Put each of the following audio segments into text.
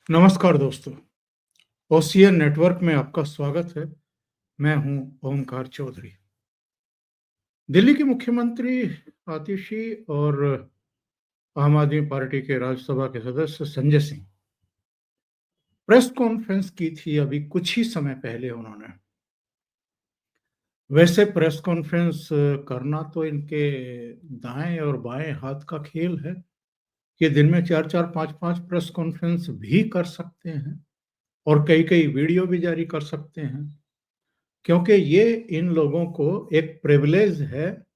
नमस्कार दोस्तों, ocean network में आपका स्वागत है। मैं हूं ओमकार चौधरी। दिल्ली के मुख्यमंत्री आतिशी और आम आदमी पार्टी के राज्यसभा के सदस्य संजय सिंह प्रेस कॉन्फ्रेंस की थी अभी कुछ ही समय पहले उन्होंने। वैसे प्रेस कॉन्फ्रेंस करना तो इनके दाएं और बाएं हाथ का खेल है। ये दिन में 4-4, 5-5 प्रेस कॉन्फ्रेंस भी कर सकते हैं और कई-कई वीडियो भी जारी कर सकते हैं। क्योंकि ये इन लोगों को एक प्रिविलेज है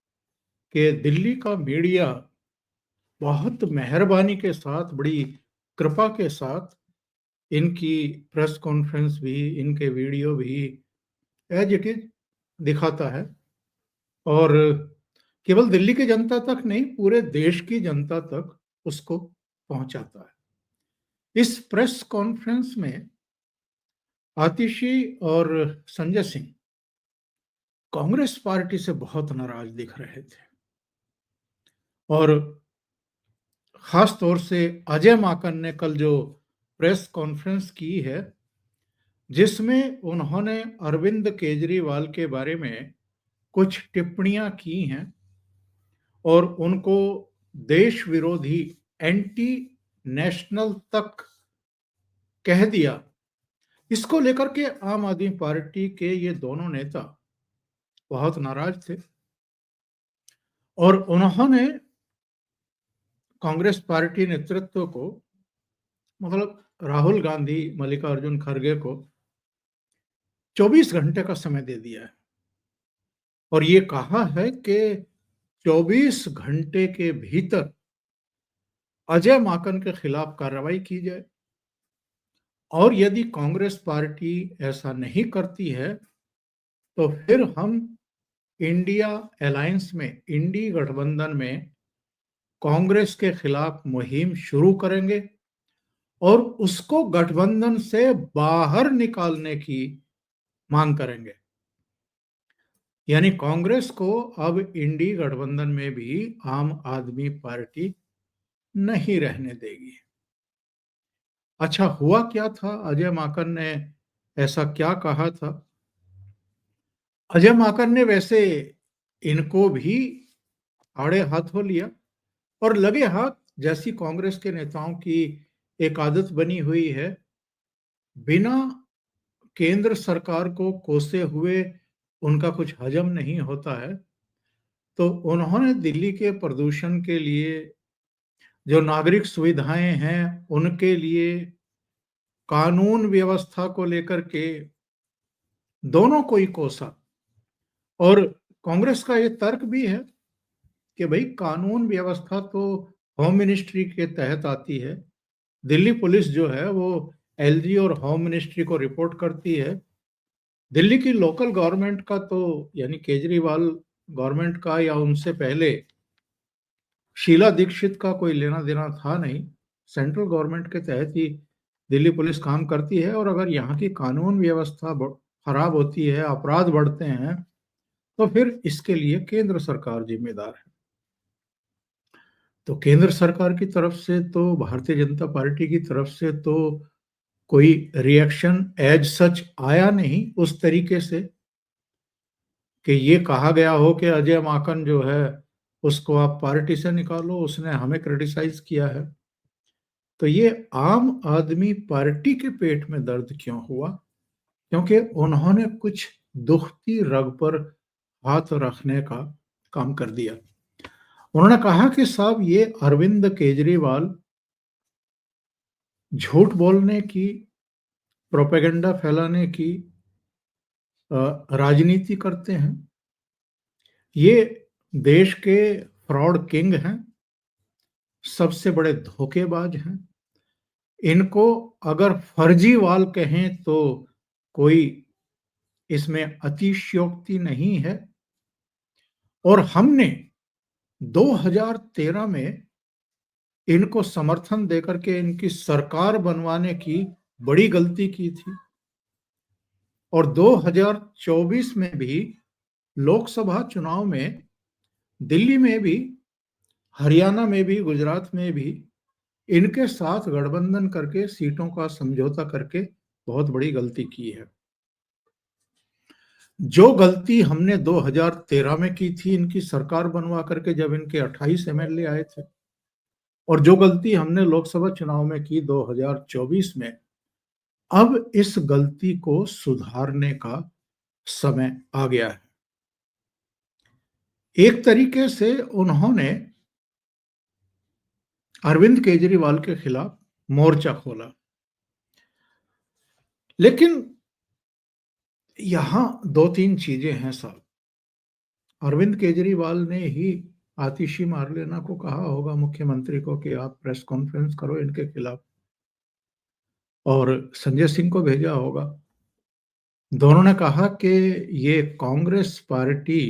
कि दिल्ली का मीडिया बहुत मेहरबानी के साथ, बड़ी कृपा के साथ इनकी प्रेस कॉन्फ्रेंस भी, इनके वीडियो भी एज इट इज दिखाता है और केवल दिल्ली की जनता तक नहीं, पूरे देश की जनता तक उसको पहुंचाता है। इस प्रेस कॉन्फ्रेंस में आतिशी और संजय सिंह कांग्रेस पार्टी से बहुत नाराज दिख रहे थे और खास तौर से अजय माकन ने कल जो प्रेस कॉन्फ्रेंस की है, जिसमें उन्होंने अरविंद केजरीवाल के बारे में कुछ टिप्पणियां की हैं और उनको देश विरोधी, एंटी नेशनल तक कह दिया। इसको लेकर के आम आदमी पार्टी के ये दोनों नेता बहुत नाराज थे और उन्होंने कांग्रेस पार्टी नेतृत्व को, मतलब राहुल गांधी, मल्लिकार्जुन खड़गे को 24 घंटे का समय दे दिया है और ये कहा है कि 24 घंटे के भीतर अजय माकन के खिलाफ कार्रवाई की जाए और यदि कांग्रेस पार्टी ऐसा नहीं करती है तो फिर हम इंडिया अलायंस में, इंडी गठबंधन में कांग्रेस के खिलाफ मुहिम शुरू करेंगे और उसको गठबंधन से बाहर निकालने की मांग करेंगे। यानी कांग्रेस को अब इंडी गठबंधन में भी आम आदमी पार्टी नहीं रहने देगी। अच्छा, हुआ क्या था? अजय माकन ने ऐसा क्या कहा था? अजय माकन ने वैसे इनको भी आड़े हाथों लिया और लगे हाथ, जैसी कांग्रेस के नेताओं की एक आदत बनी हुई है, बिना केंद्र सरकार को कोसे हुए उनका कुछ हजम नहीं होता है। तो उन्होंने दिल्ली के प्रदूषण के लिए, जो नागरिक सुविधाएं हैं उनके लिए, कानून व्यवस्था को लेकर के दोनों को ही कोसा। और कांग्रेस का ये तर्क भी है कि भाई, कानून व्यवस्था तो होम मिनिस्ट्री के तहत आती है। दिल्ली पुलिस जो है वो एलजी और होम मिनिस्ट्री को रिपोर्ट करती है। दिल्ली की लोकल गवर्नमेंट का तो, यानी केजरीवाल गवर्नमेंट का या उनसे पहले शीला दीक्षित का कोई लेना देना था नहीं। सेंट्रल गवर्नमेंट के तहत ही दिल्ली पुलिस काम करती है और अगर यहाँ की कानून व्यवस्था खराब होती है, अपराध बढ़ते हैं, तो फिर इसके लिए केंद्र सरकार जिम्मेदार है। तो केंद्र सरकार की तरफ से तो, भारतीय जनता पार्टी की तरफ से तो कोई रिएक्शन एज सच आया नहीं उस तरीके से कि ये कहा गया हो कि अजय माकन जो है उसको आप पार्टी से निकालो, उसने हमें क्रिटिसाइज किया है। तो ये आम आदमी पार्टी के पेट में दर्द क्यों हुआ? क्योंकि उन्होंने कुछ दुखती रग पर हाथ रखने का काम कर दिया। उन्होंने कहा कि साहब, ये अरविंद केजरीवाल झूठ बोलने की, प्रोपेगेंडा फैलाने की राजनीति करते हैं। ये देश के फ्रॉड किंग हैं, सबसे बड़े धोखेबाज हैं। इनको अगर फर्जीवाल कहें तो कोई इसमें अतिशयोक्ति नहीं है। और हमने 2013 में इनको समर्थन देकर के इनकी सरकार बनवाने की बड़ी गलती की थी और 2024 में भी लोकसभा चुनाव में दिल्ली में भी, हरियाणा में भी, गुजरात में भी इनके साथ गठबंधन करके सीटों का समझौता करके बहुत बड़ी गलती की है। जो गलती हमने 2013 में की थी इनकी सरकार बनवा करके, जब इनके 28 एमएलए आए थे, और जो गलती हमने लोकसभा चुनाव में की 2024 में, अब इस गलती को सुधारने का समय आ गया है। एक तरीके से उन्होंने अरविंद केजरीवाल के खिलाफ मोर्चा खोला, लेकिन यहां दो तीन चीजें हैं साहब। अरविंद केजरीवाल ने ही आतिशी मारलेना को कहा होगा मुख्यमंत्री को कि आप प्रेस कॉन्फ्रेंस करो इनके खिलाफ, और संजय सिंह को भेजा होगा। दोनों ने कहा कि ये कांग्रेस पार्टी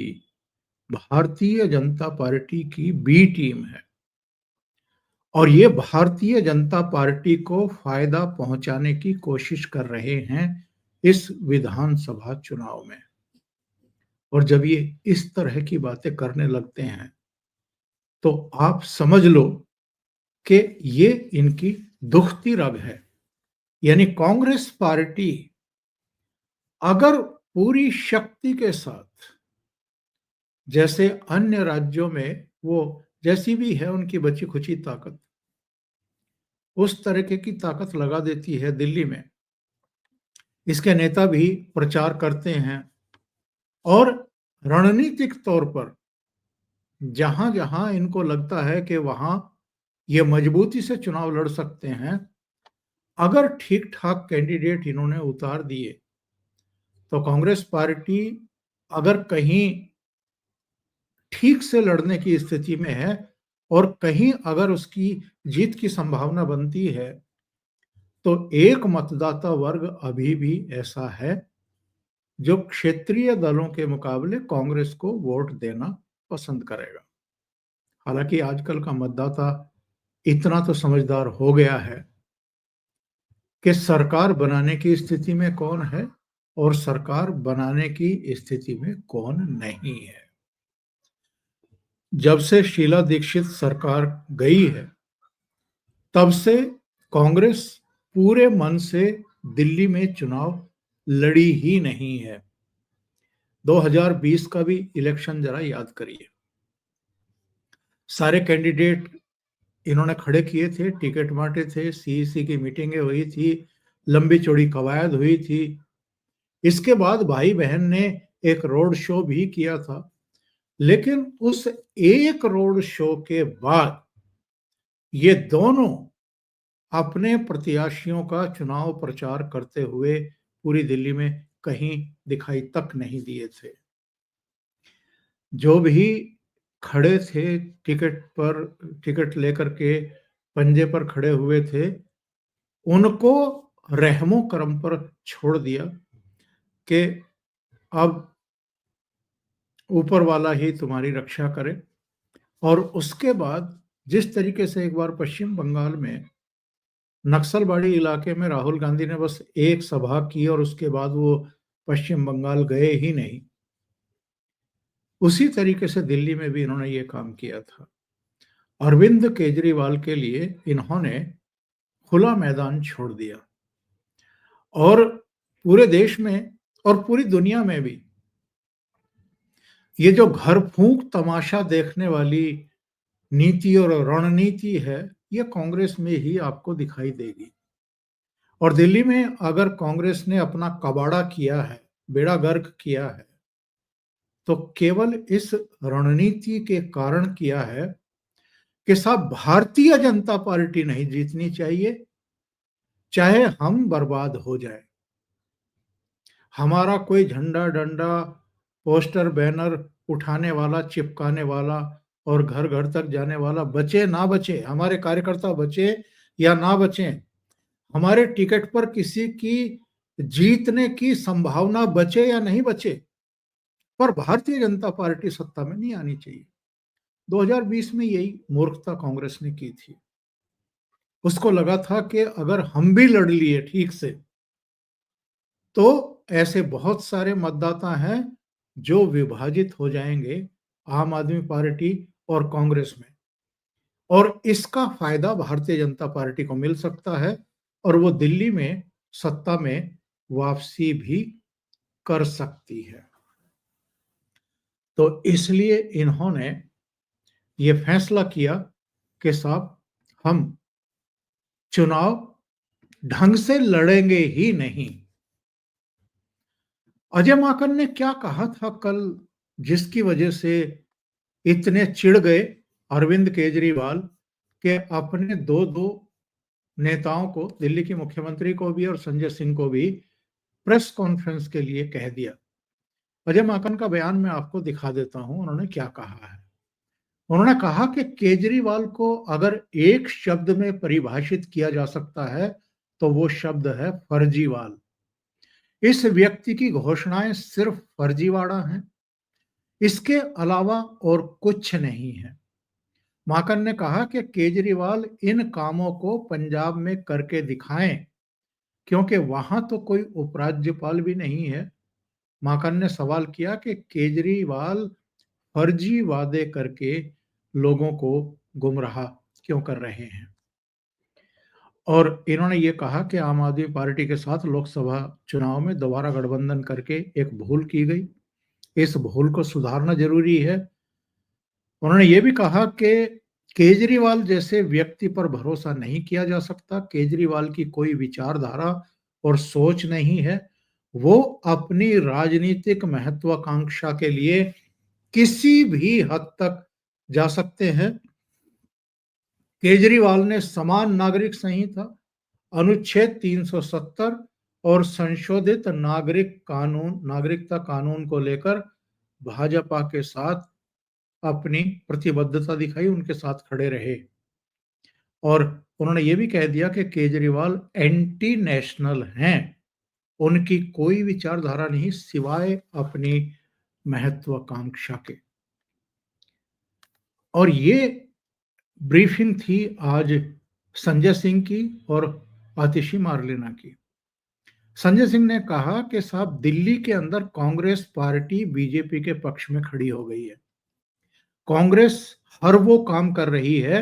भारतीय जनता पार्टी की बी टीम है और ये भारतीय जनता पार्टी को फायदा पहुंचाने की कोशिश कर रहे हैं इस विधानसभा चुनाव में। और जब ये इस तरह की बातें करने लगते हैं तो आप समझ लो कि ये इनकी दुखती रग है। यानी कांग्रेस पार्टी अगर पूरी शक्ति के साथ, जैसे अन्य राज्यों में वो जैसी भी है उनकी बची खुची ताकत, उस तरीके की ताकत लगा देती है दिल्ली में, इसके नेता भी प्रचार करते हैं और रणनीतिक तौर पर जहां जहां इनको लगता है कि वहां ये मजबूती से चुनाव लड़ सकते हैं, अगर ठीक ठाक कैंडिडेट इन्होंने उतार दिए तो कांग्रेस पार्टी अगर कहीं ठीक से लड़ने की स्थिति में है और कहीं अगर उसकी जीत की संभावना बनती है, तो एक मतदाता वर्ग अभी भी ऐसा है जो क्षेत्रीय दलों के मुकाबले कांग्रेस को वोट देना पसंद करेगा। हालांकि आजकल का मतदाता इतना तो समझदार हो गया है कि सरकार बनाने की स्थिति में कौन है और सरकार बनाने की स्थिति में कौन नहीं है। जब से शीला दीक्षित सरकार गई है, तब से कांग्रेस पूरे मन से दिल्ली में चुनाव लड़ी ही नहीं है। 2020 का भी इलेक्शन जरा याद करिए। सारे कैंडिडेट इन्होंने खड़े किए थे, टिकट बांटे थे, सीईसी की मीटिंगें हुई थी, लंबी चौड़ी कवायद हुई थी। इसके बाद भाई बहन ने एक रोड शो भी किया था, लेकिन उस एक रोड शो के बाद ये दोनों अपने प्रत्याशियों का चुनाव प्रचार करते हुए पूरी दिल्ली में कहीं दिखाई तक नहीं दिए थे। जो भी खड़े थे टिकट लेकर के पंजे पर खड़े हुए थे, उनको रहमो करम पर छोड़ दिया कि अब ऊपर वाला ही तुम्हारी रक्षा करे। और उसके बाद जिस तरीके से एक बार पश्चिम बंगाल में नक्सलबाड़ी इलाके में राहुल गांधी ने बस एक सभा की और उसके बाद वो पश्चिम बंगाल गए ही नहीं, उसी तरीके से दिल्ली में भी इन्होंने ये काम किया था। अरविंद केजरीवाल के लिए इन्होंने खुला मैदान छोड़ दिया और पूरे देश में और पूरी दुनिया में भी ये जो घर फूंक तमाशा देखने वाली नीति और रणनीति है, ये कांग्रेस में ही आपको दिखाई देगी। और दिल्ली में अगर कांग्रेस ने अपना कबाड़ा किया है, बेड़ा गर्क किया है, तो केवल इस रणनीति के कारण किया है कि साहब भारतीय जनता पार्टी नहीं जीतनी चाहिए, चाहे हम बर्बाद हो जाए। हमारा कोई झंडा डंडा पोस्टर बैनर उठाने वाला, चिपकाने वाला और घर घर तक जाने वाला बचे ना बचे, हमारे कार्यकर्ता बचे या ना बचे, हमारे टिकट पर किसी की जीतने की संभावना बचे या नहीं बचे, पर भारतीय जनता पार्टी सत्ता में नहीं आनी चाहिए। 2020 में यही मूर्खता कांग्रेस ने की थी। उसको लगा था कि अगर हम भी लड़ लिए ठीक से, तो ऐसे बहुत सारे मतदाता हैं जो विभाजित हो जाएंगे आम आदमी पार्टी और कांग्रेस में, और इसका फायदा भारतीय जनता पार्टी को मिल सकता है और वो दिल्ली में सत्ता में वापसी भी कर सकती है। तो इसलिए इन्होंने ये फैसला किया कि साहब हम चुनाव ढंग से लड़ेंगे ही नहीं। अजय माकन ने क्या कहा था कल, जिसकी वजह से इतने चिढ़ गए अरविंद केजरीवाल के अपने दो दो नेताओं को, दिल्ली के मुख्यमंत्री को भी और संजय सिंह को भी प्रेस कॉन्फ्रेंस के लिए कह दिया। अजय माकन का बयान मैं आपको दिखा देता हूं, उन्होंने क्या कहा है। उन्होंने कहा कि केजरीवाल को अगर एक शब्द में परिभाषित किया जा सकता है तो वो शब्द है फर्जीवाल। इस व्यक्ति की घोषणाएं सिर्फ फर्जीवाड़ा हैं, इसके अलावा और कुछ नहीं है। माकन ने कहा कि केजरीवाल इन कामों को पंजाब में करके दिखाएं, क्योंकि वहां तो कोई उपराज्यपाल भी नहीं है। माकन ने सवाल किया कि केजरीवाल फर्जी वादे करके लोगों को गुमराह क्यों कर रहे हैं। और इन्होंने ये कहा कि आम आदमी पार्टी के साथ लोकसभा चुनाव में दोबारा गठबंधन करके एक भूल की गई, इस भूल को सुधारना जरूरी है। उन्होंने ये भी कहा कि केजरीवाल जैसे व्यक्ति पर भरोसा नहीं किया जा सकता। केजरीवाल की कोई विचारधारा और सोच नहीं है। वो अपनी राजनीतिक महत्वाकांक्षा के लिए किसी भी हद तक जा सकते हैं। केजरीवाल ने समान नागरिक संहिता, अनुच्छेद 370 और संशोधित नागरिकता कानून को लेकर भाजपा के साथ अपनी प्रतिबद्धता दिखाई, उनके साथ खड़े रहे। और उन्होंने ये भी कह दिया कि केजरीवाल एंटी नेशनल हैं, उनकी कोई विचारधारा नहीं सिवाय अपनी महत्वाकांक्षा के। और ये ब्रीफिंग थी आज संजय सिंह की और आतिशी मार्लेना की। संजय सिंह ने कहा कि साहब दिल्ली के अंदर कांग्रेस पार्टी बीजेपी के पक्ष में खड़ी हो गई है। कांग्रेस हर वो काम कर रही है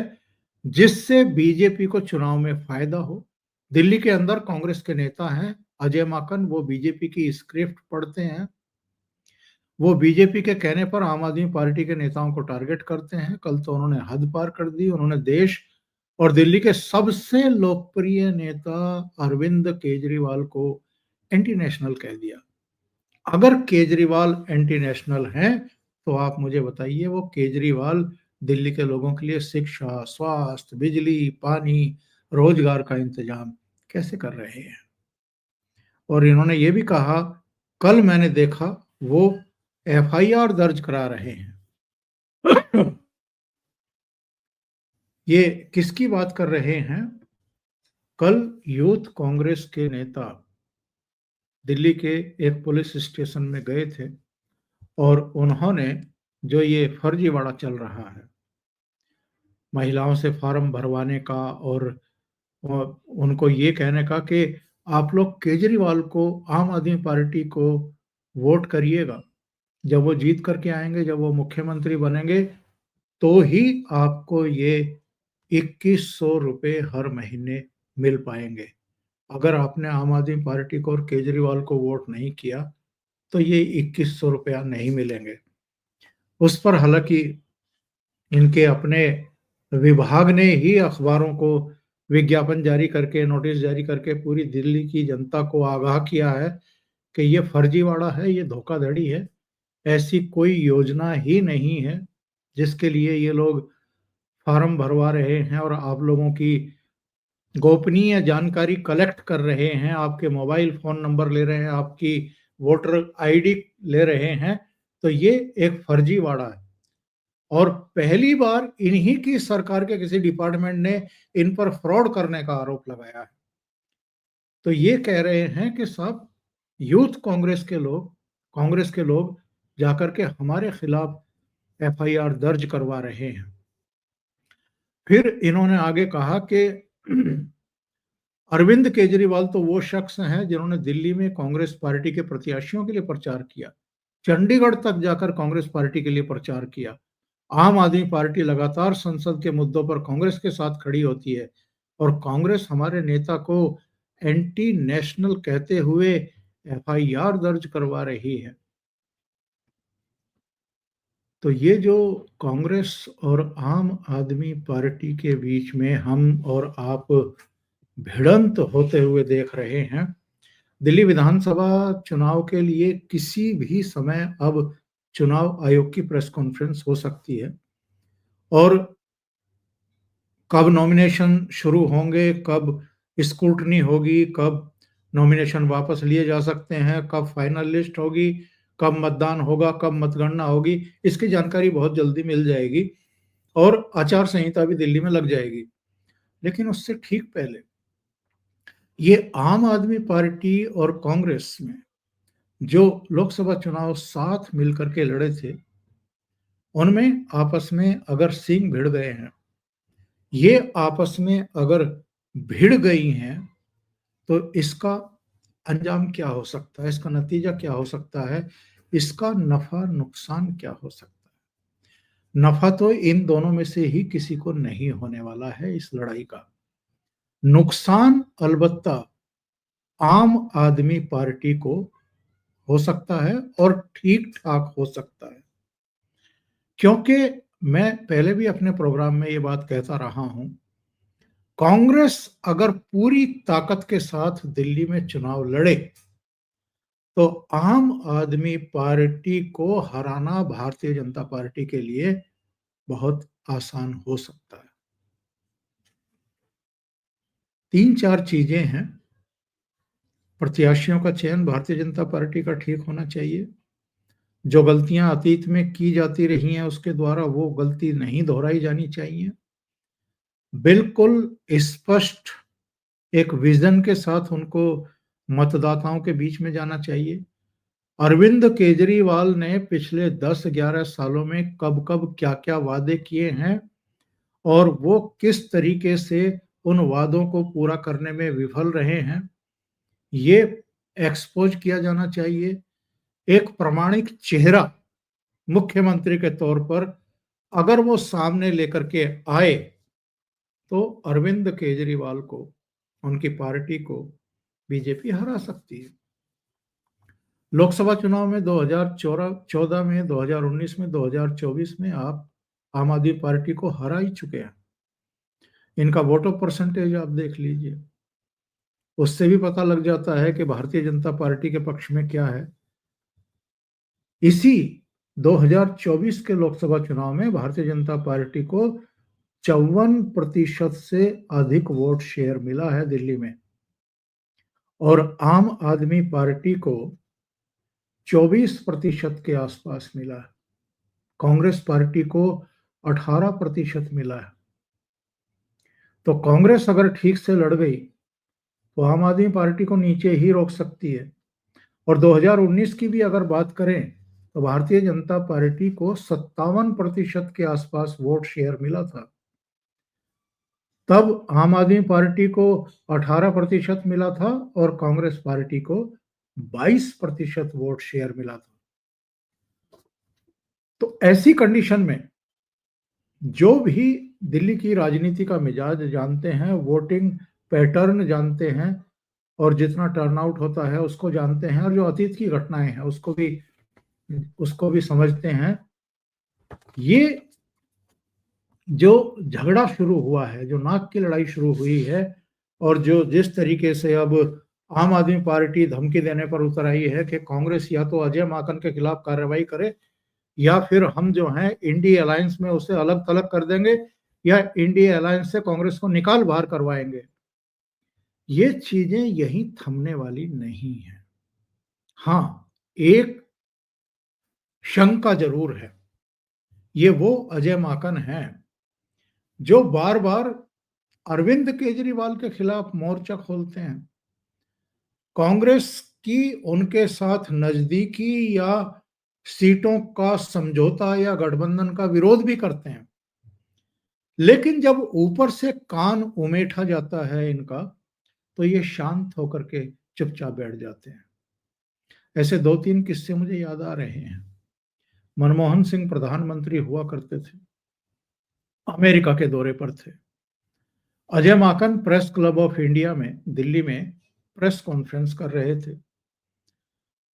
जिससे बीजेपी को चुनाव में फायदा हो। दिल्ली के अंदर कांग्रेस के नेता हैं अजय माकन, वो बीजेपी की स्क्रिप्ट पढ़ते हैं, वो बीजेपी के कहने पर आम आदमी पार्टी के नेताओं को टारगेट करते हैं। कल तो उन्होंने हद पार कर दी, उन्होंने देश और दिल्ली के सबसे लोकप्रिय नेता अरविंद केजरीवाल को एंटी नेशनल कह दिया। अगर केजरीवाल एंटी नेशनल हैं तो आप मुझे बताइए वो केजरीवाल दिल्ली के लोगों के लिए शिक्षा, स्वास्थ्य, बिजली, पानी, रोजगार का इंतजाम कैसे कर रहे हैं। और इन्होंने ये भी कहा, कल मैंने देखा वो एफआईआर दर्ज करा रहे हैं। ये किसकी बात कर रहे हैं? कल यूथ कांग्रेस के नेता दिल्ली के एक पुलिस स्टेशन में गए थे और उन्होंने जो ये फर्जीवाड़ा चल रहा है महिलाओं से फॉर्म भरवाने का और उनको ये कहने का कि आप लोग केजरीवाल को, आम आदमी पार्टी को वोट करिएगा, जब वो जीत करके आएंगे, जब वो मुख्यमंत्री बनेंगे तो ही आपको ये 2100 रुपए हर महीने मिल पाएंगे। अगर आपने आम आदमी पार्टी को और केजरीवाल को वोट नहीं किया तो ये 2100 रुपया नहीं मिलेंगे। उस पर हालांकि इनके अपने विभाग ने ही अखबारों को विज्ञापन जारी करके, नोटिस जारी करके पूरी दिल्ली की जनता को आगाह किया है कि ये फर्जीवाड़ा है, ये धोखाधड़ी है। ऐसी कोई योजना ही नहीं है जिसके लिए ये लोग फॉर्म भरवा रहे हैं और आप लोगों की गोपनीय जानकारी कलेक्ट कर रहे हैं, आपके मोबाइल फोन नंबर ले रहे हैं, आपकी वोटर आईडी ले रहे हैं। तो ये एक फर्जीवाड़ा है और पहली बार इन्हीं की सरकार के किसी डिपार्टमेंट ने इन पर फ्रॉड करने का आरोप लगाया है। तो ये कह रहे हैं कि साहब यूथ कांग्रेस के लोग जाकर के हमारे खिलाफ एफआईआर दर्ज करवा रहे हैं। फिर इन्होंने आगे कहा कि अरविंद केजरीवाल तो वो शख्स हैं जिन्होंने दिल्ली में कांग्रेस पार्टी के प्रत्याशियों के लिए प्रचार किया, चंडीगढ़ तक जाकर कांग्रेस पार्टी के लिए प्रचार किया आम आदमी पार्टी लगातार संसद के मुद्दों पर कांग्रेस के साथ खड़ी होती है और कांग्रेस हमारे नेता को एंटी नेशनल कहते हुए एफआईआर दर्ज करवा रही है। तो ये जो कांग्रेस और आम आदमी पार्टी के बीच में हम और आप भिड़ंत होते हुए देख रहे हैं। दिल्ली विधानसभा चुनाव के लिए किसी भी समय अब चुनाव आयोग की प्रेस कॉन्फ्रेंस हो सकती है और कब नॉमिनेशन शुरू होंगे, कब स्क्रूटनी होगी, कब नॉमिनेशन वापस लिए जा सकते हैं, कब फाइनल लिस्ट होगी, कब मतदान होगा, कब मतगणना होगी, इसकी जानकारी बहुत जल्दी मिल जाएगी और आचार संहिता भी दिल्ली में लग जाएगी। लेकिन उससे ठीक पहले ये आम आदमी पार्टी और कांग्रेस में जो लोकसभा चुनाव साथ मिलकर के लड़े थे, उनमें आपस में अगर सींग भिड़ गए हैं, ये आपस में अगर भिड़ गई हैं, तो इसका अंजाम क्या हो सकता है? इसका नतीजा क्या हो सकता है? इसका नफ़ा-नुकसान क्या हो सकता है? नफ़ा तो इन दोनों में से ही किसी को नहीं होने वाला है इस लड़ाई का। नुकसान अलबत्ता आम आदमी पार्टी को हो सकता है और ठीक-ठाक हो सकता है। क्योंकि मैं पहले भी अपने प्रोग्राम में ये बात कहता रहा हूँ, कांग्रेस अगर पूरी ताकत के साथ दिल्ली में चुनाव लड़े, तो आम आदमी पार्टी को हराना भारतीय जनता पार्टी के लिए बहुत आसान हो सकता है। 3-4 चीजें हैं। प्रत्याशियों का चयन भारतीय जनता पार्टी का ठीक होना चाहिए। जो गलतियां अतीत में की जाती रही हैं, उसके द्वारा वो गलती नहीं दोहराई जानी चाहिए। बिल्कुल स्पष्ट एक विज़न के साथ उनको मतदाताओं के बीच में जाना चाहिए। अरविंद केजरीवाल ने पिछले 10-11 सालों में कब-कब, क्या-क्या वादे किए हैं और वो किस तरीके से उन वादों को पूरा करने में विफल रहे हैं, ये एक्सपोज़ किया जाना चाहिए। एक प्रामाणिक चेहरा मुख्यमंत्री के तौर पर अगर वो सामने लेकर के आए, तो अरविंद केजरीवाल को, उनकी पार्टी को बीजेपी हरा सकती है। लोकसभा चुनाव में 2014 में, 2019 में, 2024 में आप आम आदमी पार्टी को हरा ही चुके हैं। इनका वोट ऑफ परसेंटेज आप देख लीजिए। उससे भी पता लग जाता है कि भारतीय जनता पार्टी के पक्ष में क्या है। इसी 2024 के लोकसभा चुनाव में भारतीय जनता पार्टी को 54% से अधिक वोट शेयर मिला है दिल्ली में और आम आदमी पार्टी को 24% के आसपास मिला है। कांग्रेस पार्टी को 18% मिला है। तो कांग्रेस अगर ठीक से लड़ गई, तो आम आदमी पार्टी को नीचे ही रोक सकती है। और 2019 की भी अगर बात करें, तो भारतीय जनता पार्टी को 57% के आसपास वोट शेयर मिला था। तब आम आदमी पार्टी को 18% मिला था और कांग्रेस पार्टी को 22% वोट शेयर मिला था। तो ऐसी कंडीशन में जो भी दिल्ली की राजनीति का मिजाज जानते हैं, वोटिंग पैटर्न जानते हैं और जितना टर्नआउट होता है उसको जानते हैं और जो अतीत की घटनाएं हैं उसको भी समझते हैं। ये जो झगड़ा शुरू हुआ है, जो नाक की लड़ाई शुरू हुई है और जो जिस तरीके से अब आम आदमी पार्टी धमकी देने पर उतर आई है कि कांग्रेस या तो अजय माकन के खिलाफ कार्रवाई करे या फिर हम जो हैं इंडिया अलायंस में उसे अलग थलग कर देंगे या इंडिया अलायंस से कांग्रेस को निकाल बाहर करवाएंगे। ये चीजें यहीं थमने वाली नहीं है। हाँ, एक शंका जरूर है। ये वो अजय माकन हैं जो बार बार अरविंद केजरीवाल के खिलाफ मोर्चा खोलते हैं, कांग्रेस की उनके साथ नजदीकी या सीटों का समझौता या गठबंधन का विरोध भी करते हैं। लेकिन जब ऊपर से कान उमेठा जाता है इनका, तो ये शांत होकर के चुपचाप बैठ जाते हैं। ऐसे 2-3 किस्से मुझे याद आ रहे हैं। मनमोहन सिंह प्रधानमंत्री हुआ करते थे, अमेरिका के दौरे पर थे। Ajay Maken press club of India में दिल्ली में प्रेस कॉन्फ्रेंस कर रहे थे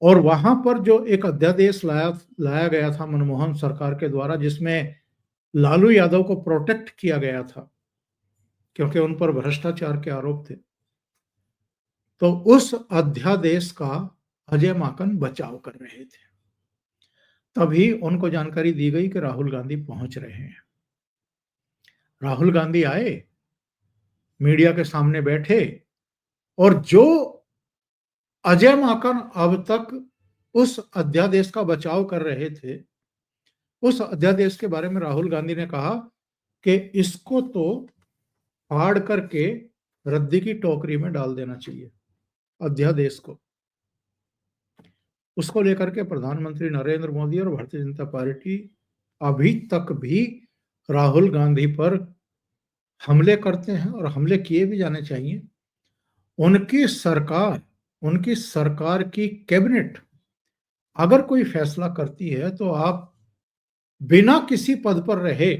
और वहां पर जो एक अध्यादेश लाया गया था मनमोहन सरकार के द्वारा, जिसमें लालू यादव को प्रोटेक्ट किया गया था क्योंकि उन पर भ्रष्टाचार के आरोप थे, तो उस अध्यादेश का अजय माकन बचाव कर रहे थे। तभी उनको जानकारी दी गई कि राहुल गांधी पहुंच रहे हैं। राहुल गांधी आए, मीडिया के सामने बैठे और जो अजय माकन अब तक उस अध्यादेश का बचाव कर रहे थे, उस अध्यादेश के बारे में राहुल गांधी ने कहा कि इसको तो फाड़ करके रद्दी की टोकरी में डाल देना चाहिए, अध्यादेश को। उसको लेकर के प्रधानमंत्री नरेंद्र मोदी और भारतीय जनता पार्टी अभी तक भी राहुल गांधी पर हमले करते हैं और हमले किए भी जाने चाहिए। उनकी सरकार की कैबिनेट अगर कोई फैसला करती है तो आप बिना किसी पद पर रहे,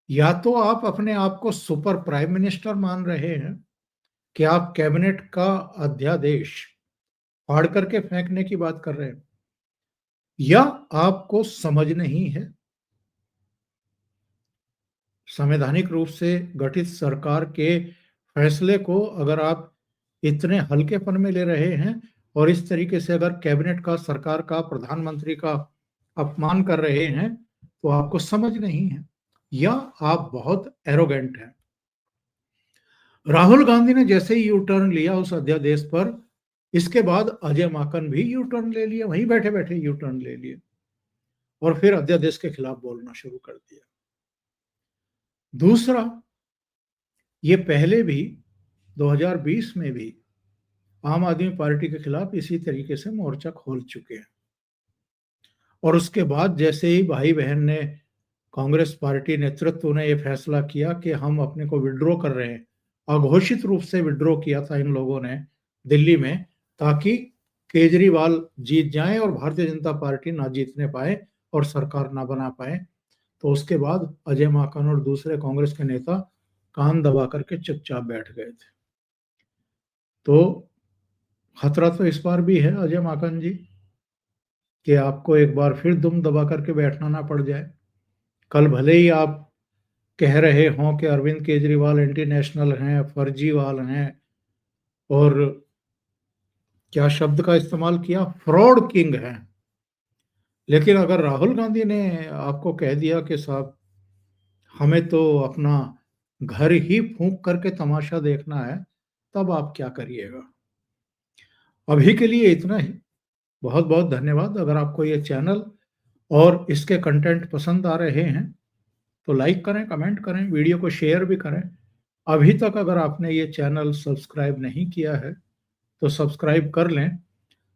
या तो आप अपने आप को सुपर प्राइम मिनिस्टर मान रहे हैं कि आप कैबिनेट का अध्यादेश फाड़ करके फेंकने की बात कर रहे हैं, या आपको समझ नहीं है संवैधानिक रूप से गठित सरकार के फैसले को अगर आप इतने हल्केपन में ले रहे हैं और इस तरीके से अगर कैबिनेट का, सरकार का, प्रधानमंत्री का अपमान कर रहे हैं, तो आपको समझ नहीं है या आप बहुत एरोगेंट हैं। राहुल गांधी ने जैसे ही यू टर्न लिया उस अध्यादेश पर, इसके बाद अजय माकन भी यू टर्न ले लिया, वहीं बैठे बैठे यू टर्न ले लिए और फिर अध्यादेश के खिलाफ बोलना शुरू कर दिया। दूसरा, ये पहले भी 2020 में भी आम आदमी पार्टी के खिलाफ इसी तरीके से मोर्चा खोल चुके हैं और उसके बाद जैसे ही भाई बहन ने, कांग्रेस पार्टी नेतृत्व ने यह फैसला किया कि हम अपने को विड्रॉ कर रहे हैं, अघोषित रूप से विड्रॉ किया था इन लोगों ने दिल्ली में, ताकि केजरीवाल जीत जाएं और भारतीय जनता पार्टी ना जीतने पाए और सरकार ना बना पाए, तो उसके बाद अजय माकन और दूसरे कांग्रेस के नेता कान दबा करके चुपचाप बैठ गए थे। तो खतरा तो इस बार भी है अजय माकन जी कि आपको एक बार फिर दुम दबा करके बैठना ना पड़ जाए। कल भले ही आप कह रहे हों कि अरविंद केजरीवाल एंटी नेशनल हैं, फर्जीवाल हैं, और क्या शब्द का इस्तेमाल किया, फ्रॉड किंग हैं, लेकिन अगर राहुल गांधी ने आपको कह दिया कि साहब हमें तो अपना घर ही फूंक करके तमाशा देखना है, तब आप क्या करिएगा। अभी के लिए इतना ही। बहुत बहुत धन्यवाद। अगर आपको ये चैनल और इसके कंटेंट पसंद आ रहे हैं तो लाइक करें, कमेंट करें, वीडियो को शेयर भी करें। अभी तक अगर आपने ये चैनल सब्सक्राइब नहीं किया है तो सब्सक्राइब कर लें,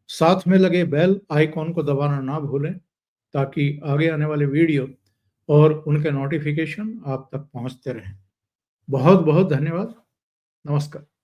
साथ में लगे बेल आइकॉन को दबाना ना भूलें, ताकि आगे आने वाले वीडियो और उनके नोटिफिकेशन आप तक पहुंचते रहें। बहुत बहुत धन्यवाद। नमस्कार।